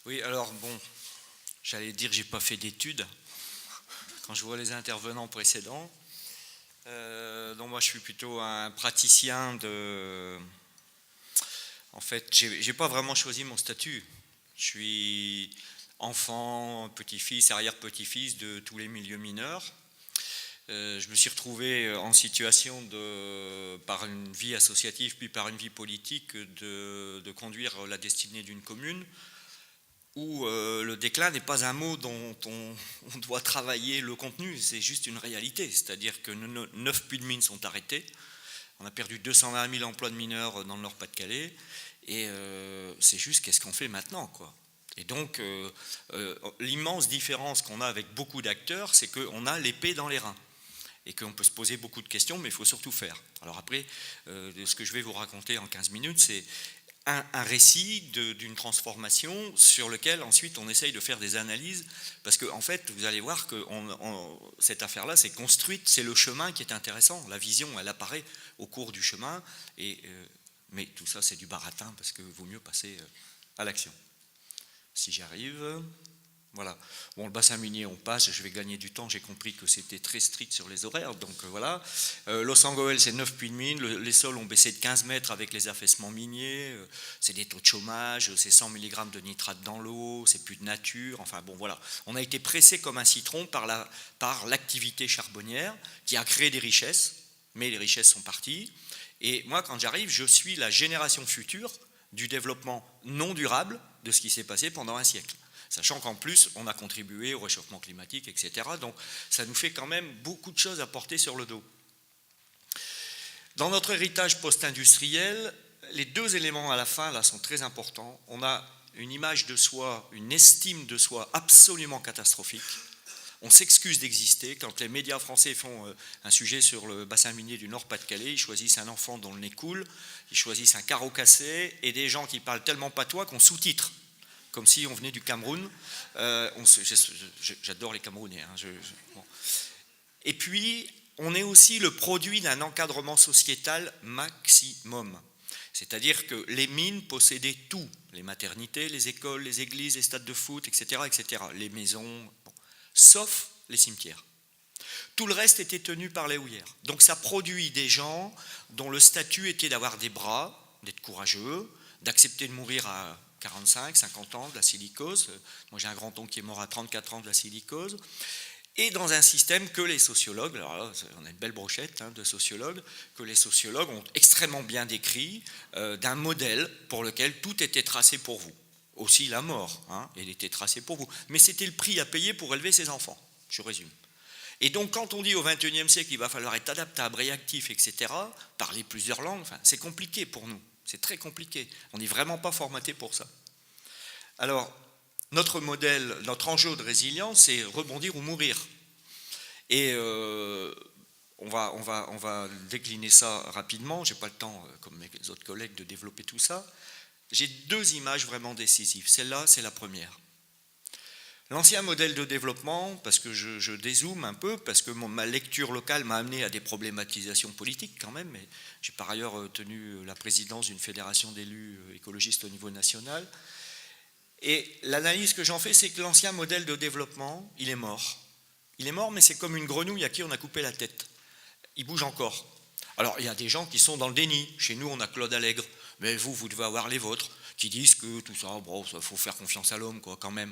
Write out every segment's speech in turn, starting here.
Oui, alors bon, j'allais dire j'ai pas fait d'études quand je vois les intervenants précédents. Donc moi je suis plutôt un praticien de... En fait, j'ai pas vraiment choisi mon statut. Je suis enfant, petit-fils, arrière-petit-fils de tous les milieux mineurs. Je me suis retrouvé en situation par une vie associative puis par une vie politique de conduire la destinée d'une commune où le déclin n'est pas un mot dont on doit travailler le contenu, c'est juste une réalité. C'est-à-dire que 9 puits de mines sont arrêtés, on a perdu 220 000 emplois de mineurs dans le Nord-Pas-de-Calais, et c'est juste qu'est-ce qu'on fait maintenant, quoi. Et donc, l'immense différence qu'on a avec beaucoup d'acteurs, c'est qu'on a l'épée dans les reins. Et qu'on peut se poser beaucoup de questions, mais il faut surtout faire. Alors après, ce que je vais vous raconter en 15 minutes, c'est un récit d'une transformation sur lequel ensuite on essaye de faire des analyses, parce qu'en en fait vous allez voir que cette affaire-là c'est construite, c'est le chemin qui est intéressant, la vision elle apparaît au cours du chemin, mais tout ça c'est du baratin, parce que vaut mieux passer à l'action. Si j'y arrive... Voilà. Bon, le bassin minier, on passe, je vais gagner du temps, j'ai compris que c'était très strict sur les horaires, donc voilà. Los Angeles, c'est 9 puits de mine, les sols ont baissé de 15 mètres avec les affaissements miniers, c'est des taux de chômage, c'est 100 mg de nitrate dans l'eau, c'est plus de nature, enfin bon, voilà. On a été pressé comme un citron par l'activité charbonnière qui a créé des richesses, mais les richesses sont parties. Et moi, quand j'arrive, je suis la génération future du développement non durable de ce qui s'est passé pendant un siècle. Sachant qu'en plus, on a contribué au réchauffement climatique, etc. Donc, ça nous fait quand même beaucoup de choses à porter sur le dos. Dans notre héritage post-industriel, les deux éléments à la fin, là, sont très importants. On a une image de soi, une estime de soi absolument catastrophique. On s'excuse d'exister. Quand les médias français font un sujet sur le bassin minier du Nord-Pas-de-Calais, ils choisissent un enfant dont le nez coule, ils choisissent un carreau cassé et des gens qui parlent tellement patois qu'on sous-titre, comme si on venait du Cameroun. J'adore les Camerounais. Hein, bon. Et puis, on est aussi le produit d'un encadrement sociétal maximum. C'est-à-dire que les mines possédaient tout, les maternités, les écoles, les églises, les stades de foot, etc., etc., les maisons, bon, sauf les cimetières. Tout le reste était tenu par les houillères. Donc ça produit des gens dont le statut était d'avoir des bras, d'être courageux, d'accepter de mourir à 45, 50 ans de la silicose. Moi j'ai un grand-oncle qui est mort à 34 ans de la silicose. Et dans un système que les sociologues, alors là on a une belle brochette de sociologues, que les sociologues ont extrêmement bien décrit, d'un modèle pour lequel tout était tracé pour vous. Aussi la mort, elle était tracée pour vous. Mais c'était le prix à payer pour élever ses enfants. Je résume. Et donc quand on dit au XXIe siècle qu'il va falloir être adaptable, réactif, etc., parler plusieurs langues, enfin, c'est compliqué pour nous. C'est très compliqué. On n'est vraiment pas formaté pour ça. Alors, notre modèle, notre enjeu de résilience, c'est rebondir ou mourir. Et on va décliner ça rapidement. Je n'ai pas le temps, comme mes autres collègues, de développer tout ça. J'ai deux images vraiment décisives. Celle-là, c'est la première. L'ancien modèle de développement, parce que je dézoome un peu, parce que ma lecture locale m'a amené à des problématisations politiques quand même, mais j'ai par ailleurs tenu la présidence d'une fédération d'élus écologistes au niveau national. Et l'analyse que j'en fais, c'est que l'ancien modèle de développement, il est mort. Il est mort, mais c'est comme une grenouille à qui on a coupé la tête. Il bouge encore. Alors, il y a des gens qui sont dans le déni. Chez nous, on a Claude Allègre, mais vous devez avoir les vôtres, qui disent que tout ça, bon, il faut faire confiance à l'homme, quoi, quand même.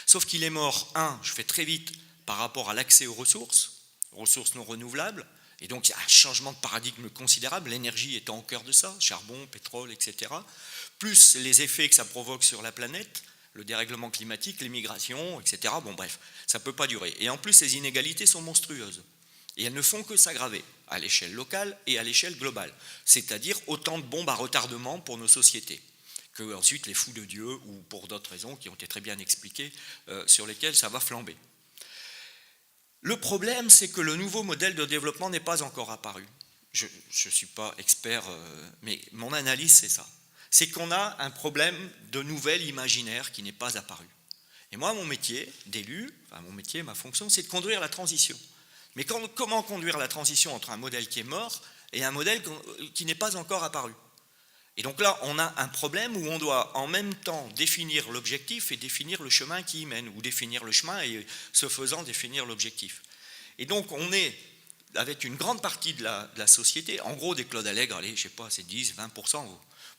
Sauf qu'il est mort, je fais très vite, par rapport à l'accès aux ressources non renouvelables, et donc il y a un changement de paradigme considérable, l'énergie étant au cœur de ça, charbon, pétrole, etc., plus les effets que ça provoque sur la planète, le dérèglement climatique, les migrations, etc. Bon bref, ça ne peut pas durer. Et en plus, ces inégalités sont monstrueuses. Et elles ne font que s'aggraver à l'échelle locale et à l'échelle globale. C'est-à-dire autant de bombes à retardement pour nos sociétés que ensuite les fous de Dieu ou pour d'autres raisons qui ont été très bien expliquées sur lesquelles ça va flamber. Le problème, c'est que le nouveau modèle de développement n'est pas encore apparu. Je ne suis pas expert, mais mon analyse, c'est ça. C'est qu'on a un problème de nouvel imaginaire qui n'est pas apparu. Et moi, mon métier d'élu, enfin mon métier, ma fonction, c'est de conduire la transition. Mais comment conduire la transition entre un modèle qui est mort et un modèle qui n'est pas encore apparu ? Et donc là, on a un problème où on doit en même temps définir l'objectif et définir le chemin qui y mène, ou définir le chemin et ce faisant définir l'objectif. Et donc on est avec une grande partie de la société, en gros des Claude Allègre, allez, je sais pas, c'est 10, 20%,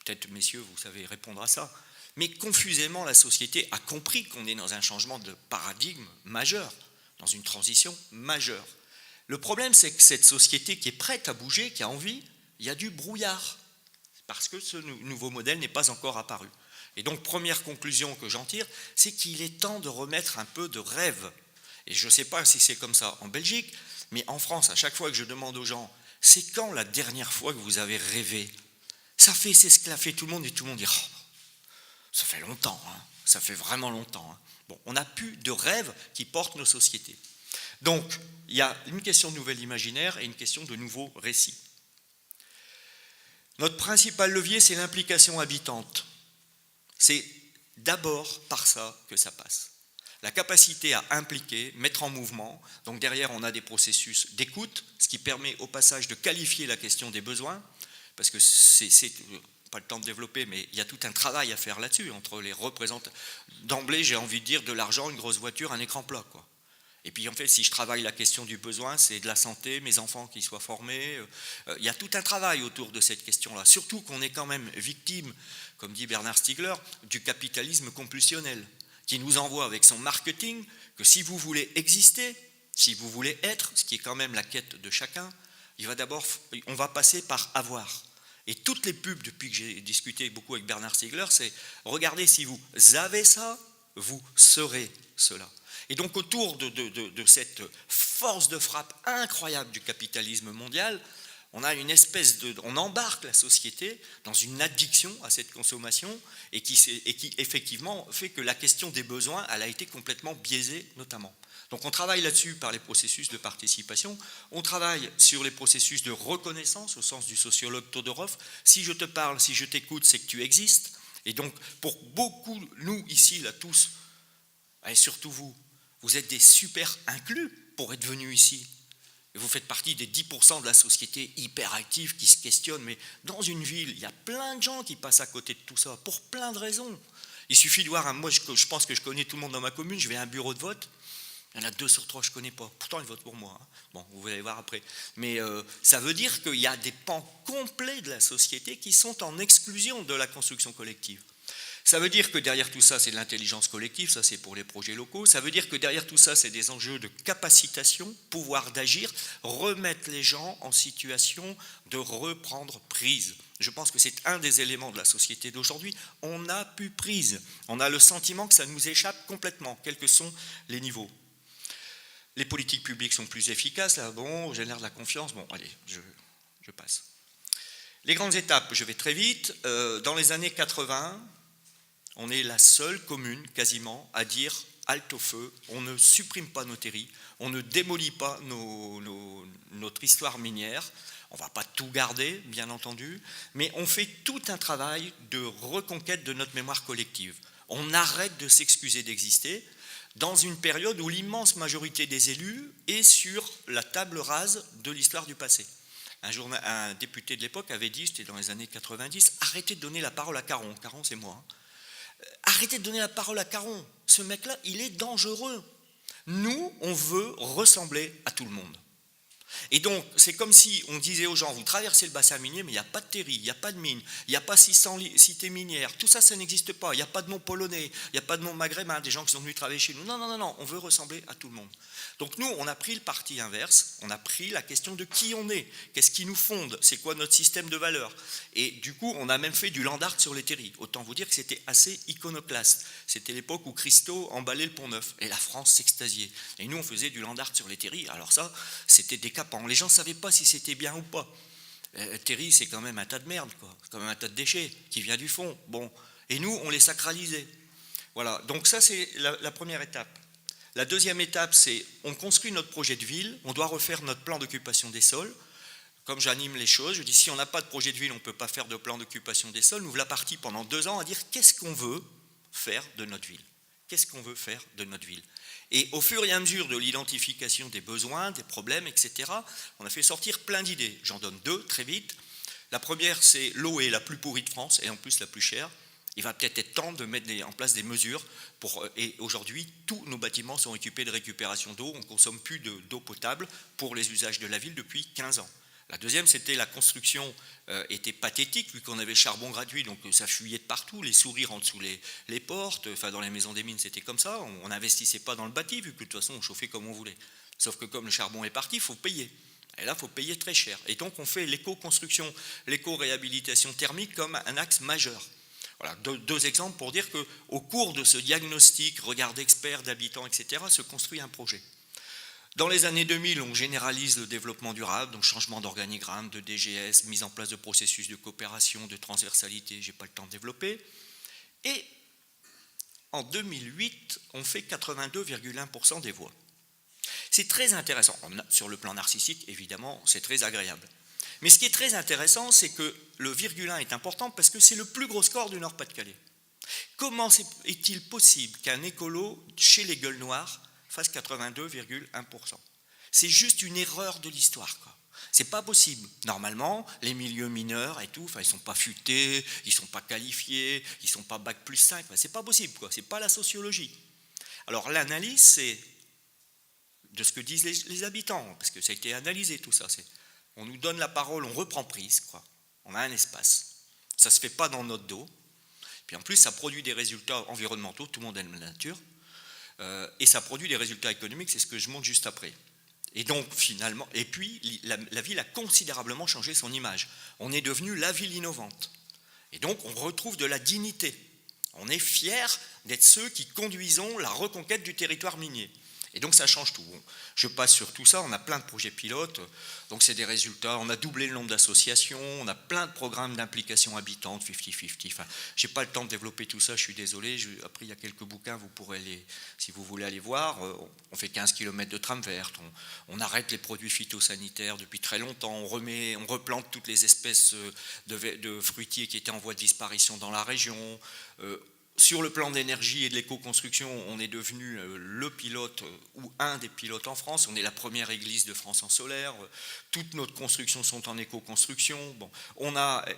peut-être messieurs, vous savez répondre à ça, mais confusément la société a compris qu'on est dans un changement de paradigme majeur, dans une transition majeure. Le problème, c'est que cette société qui est prête à bouger, qui a envie, il y a du brouillard, parce que ce nouveau modèle n'est pas encore apparu. Et donc, première conclusion que j'en tire, c'est qu'il est temps de remettre un peu de rêve. Et je ne sais pas si c'est comme ça en Belgique, mais en France, à chaque fois que je demande aux gens, c'est quand la dernière fois que vous avez rêvé? C'est ce que l'a fait tout le monde, et tout le monde dit, oh, ça fait longtemps, hein, ça fait vraiment longtemps. Hein. Bon, on n'a plus de rêve qui porte nos sociétés. Donc, il y a une question de nouvel imaginaire et une question de nouveaux récits. Notre principal levier, c'est l'implication habitante. C'est d'abord par ça que ça passe. La capacité à impliquer, mettre en mouvement. Donc derrière, on a des processus d'écoute, ce qui permet au passage de qualifier la question des besoins, parce que c'est pas le temps de développer, mais il y a tout un travail à faire là-dessus, entre les représentants. D'emblée, j'ai envie de dire de l'argent, une grosse voiture, un écran plat, quoi. Et puis en fait, si je travaille la question du besoin, c'est de la santé, mes enfants qui soient formés. Il y a tout un travail autour de cette question-là. Surtout qu'on est quand même victime, comme dit Bernard Stiegler, du capitalisme compulsionnel, qui nous envoie avec son marketing que si vous voulez exister, si vous voulez être, ce qui est quand même la quête de chacun, on va passer par avoir. Et toutes les pubs, depuis que j'ai discuté beaucoup avec Bernard Stiegler, c'est regardez, si vous avez ça, vous serez cela. Et donc autour de cette force de frappe incroyable du capitalisme mondial, on a une espèce on embarque la société dans une addiction à cette consommation et qui effectivement fait que la question des besoins, elle a été complètement biaisée notamment. Donc on travaille là-dessus par les processus de participation, on travaille sur les processus de reconnaissance au sens du sociologue Todorov. Si je te parle, si je t'écoute, c'est que tu existes. Et donc pour beaucoup, nous ici, là tous, et surtout vous êtes des super inclus pour être venus ici. Et vous faites partie des 10% de la société hyper active qui se questionne. Mais dans une ville, il y a plein de gens qui passent à côté de tout ça, pour plein de raisons. Il suffit de voir, moi je pense que je connais tout le monde dans ma commune, je vais à un bureau de vote, il y en a 2 sur 3 que je ne connais pas. Pourtant, ils votent pour moi. Hein. Bon, vous allez voir après. Mais ça veut dire qu'il y a des pans complets de la société qui sont en exclusion de la construction collective. Ça veut dire que derrière tout ça, c'est de l'intelligence collective, ça c'est pour les projets locaux. Ça veut dire que derrière tout ça, c'est des enjeux de capacitation, pouvoir d'agir, remettre les gens en situation de reprendre prise. Je pense que c'est un des éléments de la société d'aujourd'hui. On n'a plus prise. On a le sentiment que ça nous échappe complètement, quels que sont les niveaux. Les politiques publiques sont plus efficaces, là, bon, génère de la confiance. Bon, allez, je passe. Les grandes étapes, je vais très vite. Dans les années 80, on est la seule commune quasiment à dire halte au feu, on ne supprime pas nos terris, on ne démolit pas notre histoire minière, on ne va pas tout garder bien entendu, mais on fait tout un travail de reconquête de notre mémoire collective. On arrête de s'excuser d'exister dans une période où l'immense majorité des élus est sur la table rase de l'histoire du passé. Un député de l'époque avait dit, c'était dans les années 90, arrêtez de donner la parole à Caron. Caron, c'est moi. Hein. Arrêtez de donner la parole à Caron. Ce mec-là, il est dangereux. Nous, on veut ressembler à tout le monde. Et donc, c'est comme si on disait aux gens, vous traversez le bassin minier, mais il n'y a pas de terri, il n'y a pas de mine, il n'y a pas 600 cités minières, tout ça, ça n'existe pas. Il n'y a pas de nom polonais, il n'y a pas de nom maghrébin, des gens qui sont venus travailler chez nous. Non, non, non, non, on veut ressembler à tout le monde. Donc nous, on a pris le parti inverse, on a pris la question de qui on est, qu'est-ce qui nous fonde, c'est quoi notre système de valeurs. Et du coup, on a même fait du land art sur les terris. Autant vous dire que c'était assez iconoclaste. C'était l'époque où Christo emballait le Pont-Neuf et la France s'extasiait. Et nous, on faisait du land art sur les terris. Alors ça, c'était décapant. Les gens ne savaient pas si c'était bien ou pas. Terri, c'est quand même un tas de merde, quoi. C'est quand même un tas de déchets qui vient du fond. Bon. Et nous, on les sacralisait. Voilà. Donc ça, c'est la première étape. La deuxième étape, c'est on construit notre projet de ville, on doit refaire notre plan d'occupation des sols. Comme j'anime les choses, je dis si on n'a pas de projet de ville, on ne peut pas faire de plan d'occupation des sols. Nous voilà partis pendant 2 ans à dire qu'est-ce qu'on veut faire de notre ville. Qu'est-ce qu'on veut faire de notre ville. Et au fur et à mesure de l'identification des besoins, des problèmes, etc., on a fait sortir plein d'idées. J'en donne 2 très vite. La première, c'est l'eau est la plus pourrie de France et en plus la plus chère. Il va peut-être être temps de mettre en place des mesures et aujourd'hui, tous nos bâtiments sont équipés de récupération d'eau. On ne consomme plus d'eau potable pour les usages de la ville depuis 15 ans. La deuxième, c'était la construction était pathétique, vu qu'on avait le charbon gratuit, donc ça fuyait de partout, les souris rentrent sous les portes, enfin dans les maisons des mines, c'était comme ça, on n'investissait pas dans le bâti, vu que de toute façon, on chauffait comme on voulait. Sauf que comme le charbon est parti, il faut payer. Et là, il faut payer très cher. Et donc, on fait l'éco-construction, l'éco-réhabilitation thermique comme un axe majeur. Voilà, deux exemples pour dire qu'au cours de ce diagnostic, regard d'experts, d'habitants, etc., se construit un projet. Dans les années 2000, on généralise le développement durable, donc changement d'organigramme, de DGS, mise en place de processus de coopération, de transversalité, je n'ai pas le temps de développer. Et en 2008, on fait 82,1% des voix. C'est très intéressant. Sur le plan narcissique, évidemment, c'est très agréable. Mais ce qui est très intéressant, c'est que le virgule 1 est important parce que c'est le plus gros score du Nord-Pas-de-Calais. Comment est-il possible qu'un écolo, chez les gueules noires, fasse 82,1%? C'est juste une erreur de l'histoire, quoi. C'est pas possible. Normalement, les milieux mineurs et tout, enfin, ils sont pas futés, ils sont pas qualifiés, ils sont pas bac plus 5, enfin, c'est pas possible, quoi. C'est pas la sociologie. Alors l'analyse, c'est de ce que disent les habitants, parce que ça a été analysé tout ça. On nous donne la parole, on reprend prise, quoi. On a un espace. Ça ne se fait pas dans notre dos. Puis en plus, ça produit des résultats environnementaux, tout le monde aime la nature, et ça produit des résultats économiques, c'est ce que je montre juste après. Et donc finalement, et puis la ville a considérablement changé son image. On est devenu la ville innovante. Et donc on retrouve de la dignité. On est fiers d'être ceux qui conduisons la reconquête du territoire minier. Et donc ça change tout. Bon, je passe sur tout ça, on a plein de projets pilotes, donc c'est des résultats, on a doublé le nombre d'associations, on a plein de programmes d'implication habitante, 50-50, enfin, je n'ai pas le temps de développer tout ça, je suis désolé, après il y a quelques bouquins, vous pourrez si vous voulez aller voir, on fait 15 km de trame verte, on arrête les produits phytosanitaires depuis très longtemps, on replante toutes les espèces de fruitiers qui étaient en voie de disparition dans la région, sur le plan d'énergie et de l'éco-construction, on est devenu le pilote ou un des pilotes en France. On est la première église de France en solaire. Toutes nos constructions sont en éco-construction. Bon,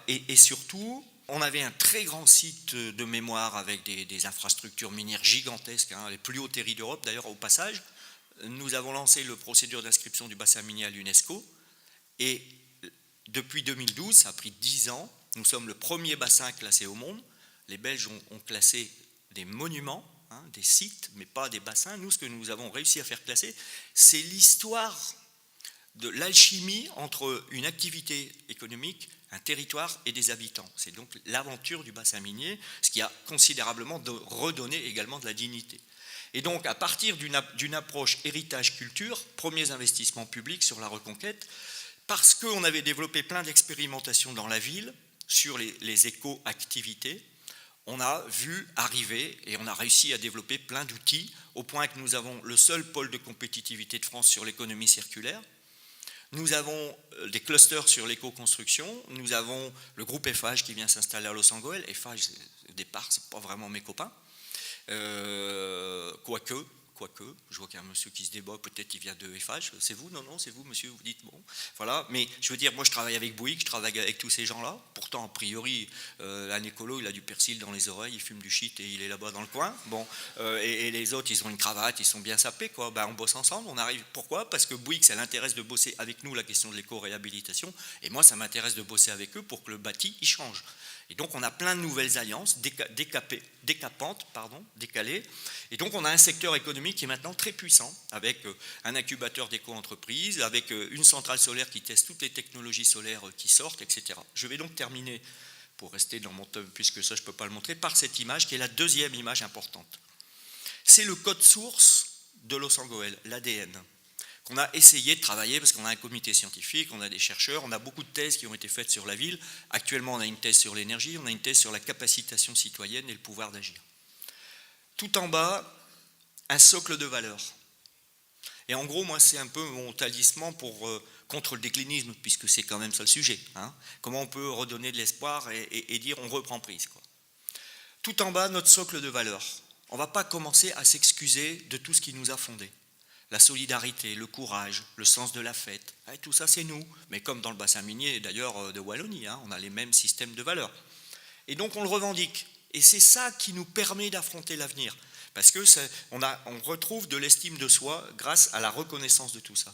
et surtout, on avait un très grand site de mémoire avec des infrastructures minières gigantesques, hein, les plus hauts terris d'Europe. D'ailleurs, au passage, nous avons lancé la procédure d'inscription du bassin minier à l'UNESCO. Et depuis 2012, ça a pris 10 ans, nous sommes le premier bassin classé au monde. Les Belges ont classé des monuments, hein, des sites, mais pas des bassins. Nous, ce que nous avons réussi à faire classer, c'est l'histoire de l'alchimie entre une activité économique, un territoire et des habitants. C'est donc l'aventure du bassin minier, ce qui a considérablement redonné également de la dignité. Et donc, à partir d'une approche héritage-culture, premiers investissements publics sur la reconquête, parce qu'on avait développé plein d'expérimentations dans la ville sur les éco-activités, on a vu arriver et on a réussi à développer plein d'outils au point que nous avons le seul pôle de compétitivité de France sur l'économie circulaire. Nous avons des clusters sur l'éco-construction. Nous avons le groupe Eiffage qui vient s'installer à Los Angeles. Eiffage, au départ, ce n'est pas vraiment mes copains. Quoique, je vois qu'il y a un monsieur qui se débat, peut-être il vient de Eiffage. C'est vous? Non, c'est vous, monsieur, vous dites bon. Voilà, mais je veux dire, moi je travaille avec Bouygues, je travaille avec tous ces gens-là. Pourtant, a priori, un écolo, il a du persil dans les oreilles, il fume du shit et il est là-bas dans le coin. Bon, et les autres, ils ont une cravate, ils sont bien sapés, quoi. Ben, on bosse ensemble, on arrive. Pourquoi? Parce que Bouygues, ça l'intéresse de bosser avec nous la question de l'éco-réhabilitation, et moi, ça m'intéresse de bosser avec eux pour que le bâti, il change. Et donc, on a plein de nouvelles alliances, décalées. Et donc, on a un secteur économique qui est maintenant très puissant, avec un incubateur d'éco-entreprises, avec une centrale solaire qui teste toutes les technologies solaires qui sortent, etc. Je vais donc terminer, pour rester dans mon thème, puisque ça, je ne peux pas le montrer, par cette image, qui est la deuxième image importante. C'est le code source de Los Angeles, l'ADN, qu'on a essayé de travailler parce qu'on a un comité scientifique, on a des chercheurs, on a beaucoup de thèses qui ont été faites sur la ville. Actuellement, on a une thèse sur l'énergie, on a une thèse sur la capacitation citoyenne et le pouvoir d'agir. Tout en bas, un socle de valeurs. Et en gros, moi, c'est un peu mon talisman contre le déclinisme, puisque c'est quand même ça le sujet. Hein. Comment on peut redonner de l'espoir et dire on reprend prise, quoi. Tout en bas, notre socle de valeurs. On ne va pas commencer à s'excuser de tout ce qui nous a fondés. la solidarité, le courage, le sens de la fête. Et tout ça, c'est nous. Mais comme dans le bassin minier, d'ailleurs, de Wallonie, hein, on a les mêmes systèmes de valeurs. Et donc, on le revendique. Et c'est ça qui nous permet d'affronter l'avenir. Parce que on retrouve de l'estime de soi grâce à la reconnaissance de tout ça.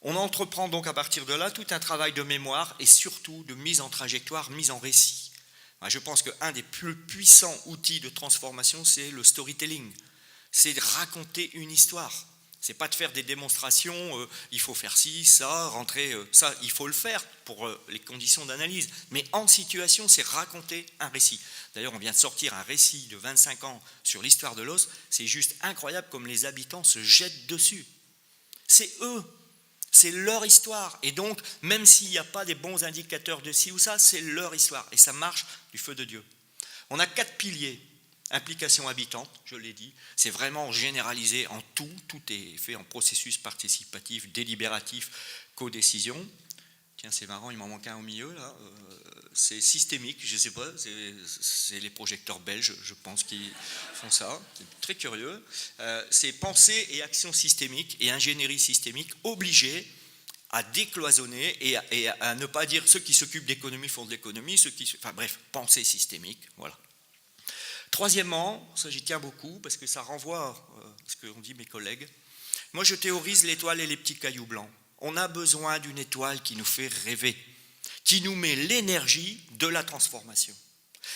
On entreprend donc à partir de là tout un travail de mémoire et surtout de mise en trajectoire, mise en récit. Je pense qu'un des plus puissants outils de transformation, c'est le storytelling. C'est de raconter une histoire. C'est pas de faire des démonstrations, il faut faire ci, ça, rentrer, ça, il faut le faire pour les conditions d'analyse. Mais en situation, c'est raconter un récit. D'ailleurs, on vient de sortir un récit de 25 ans sur l'histoire de l'os. C'est juste incroyable comme les habitants se jettent dessus. C'est eux, c'est leur histoire. Et donc, même s'il n'y a pas des bons indicateurs de ci ou ça, c'est leur histoire. Et ça marche du feu de Dieu. On a 4 piliers. Implication habitante, je l'ai dit, c'est vraiment généralisé en tout est fait en processus participatif, délibératif, codécision. Tiens, c'est marrant, il m'en manque un au milieu, là. C'est systémique, je ne sais pas, c'est les projecteurs belges, je pense, qui font ça, c'est très curieux. C'est pensée et action systémique et ingénierie systémique obligée à décloisonner et à ne pas dire ceux qui s'occupent d'économie font de l'économie, enfin bref, pensée systémique, voilà. Troisièmement, ça j'y tiens beaucoup parce que ça renvoie à ce qu'ont dit mes collègues. Moi je théorise l'étoile et les petits cailloux blancs. On a besoin d'une étoile qui nous fait rêver, qui nous met l'énergie de la transformation.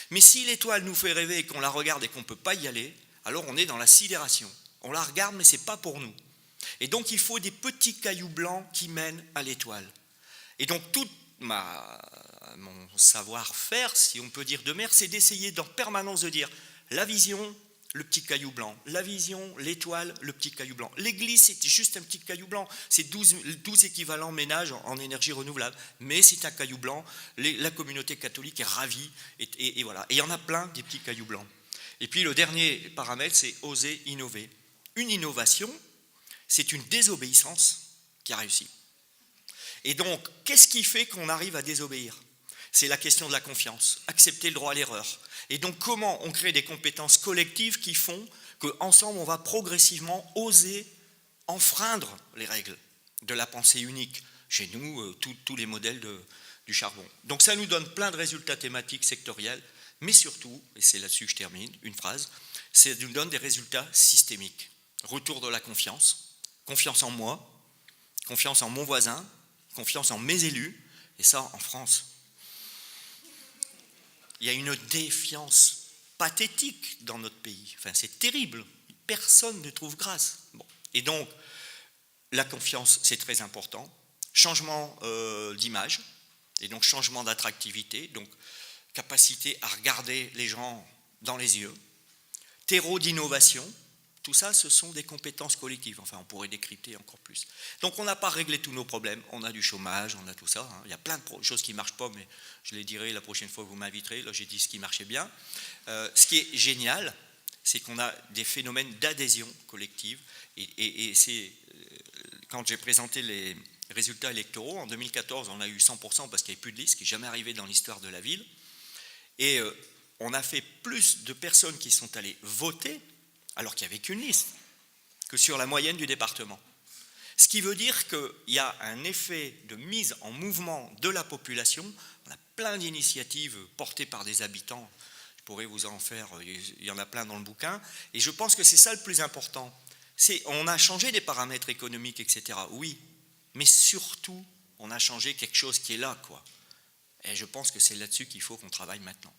Mais si l'étoile nous fait rêver et qu'on la regarde et qu'on ne peut pas y aller, alors on est dans la sidération. On la regarde mais ce n'est pas pour nous. Et donc il faut des petits cailloux blancs qui mènent à l'étoile. Et donc tout mon savoir-faire, si on peut dire de maire, c'est d'essayer en permanence de dire la vision, le petit caillou blanc, la vision, l'étoile, le petit caillou blanc. L'église, c'est juste un petit caillou blanc, c'est 12 équivalents ménages en énergie renouvelable, mais c'est un caillou blanc, la communauté catholique est ravie, et voilà. Et il y en a plein des petits cailloux blancs. Et puis le dernier paramètre, c'est oser innover. Une innovation, c'est une désobéissance qui a réussi. Et donc, qu'est-ce qui fait qu'on arrive à désobéir ? C'est la question de la confiance, accepter le droit à l'erreur. Et donc, comment on crée des compétences collectives qui font qu'ensemble, on va progressivement oser enfreindre les règles de la pensée unique. Chez nous, tous les modèles du charbon. Donc, ça nous donne plein de résultats thématiques sectoriels, mais surtout, et c'est là-dessus que je termine, une phrase, ça nous donne des résultats systémiques. Retour de la confiance en moi, confiance en mon voisin, confiance en mes élus, et ça en France. Il y a une défiance pathétique dans notre pays. Enfin, c'est terrible. Personne ne trouve grâce. Bon. Et donc, la confiance, c'est très important. Changement d'image, et donc changement d'attractivité, donc capacité à regarder les gens dans les yeux. Terreau d'innovation. Tout ça, ce sont des compétences collectives. Enfin, on pourrait décrypter encore plus. Donc, on n'a pas réglé tous nos problèmes. On a du chômage, on a tout ça. Hein. Il y a plein de choses qui ne marchent pas, mais je les dirai la prochaine fois que vous m'inviterez. Là, j'ai dit ce qui marchait bien. Ce qui est génial, c'est qu'on a des phénomènes d'adhésion collective. Et c'est quand j'ai présenté les résultats électoraux, en 2014, on a eu 100% parce qu'il n'y avait plus de liste, ce qui n'est jamais arrivé dans l'histoire de la ville. Et on a fait plus de personnes qui sont allées voter alors qu'il n'y avait qu'une liste, que sur la moyenne du département. Ce qui veut dire qu'il y a un effet de mise en mouvement de la population. On a plein d'initiatives portées par des habitants. Je pourrais vous en faire, il y en a plein dans le bouquin. Et je pense que c'est ça le plus important. On a changé des paramètres économiques, etc. Oui, mais surtout, on a changé quelque chose qui est là, quoi. Et je pense que c'est là-dessus qu'il faut qu'on travaille maintenant.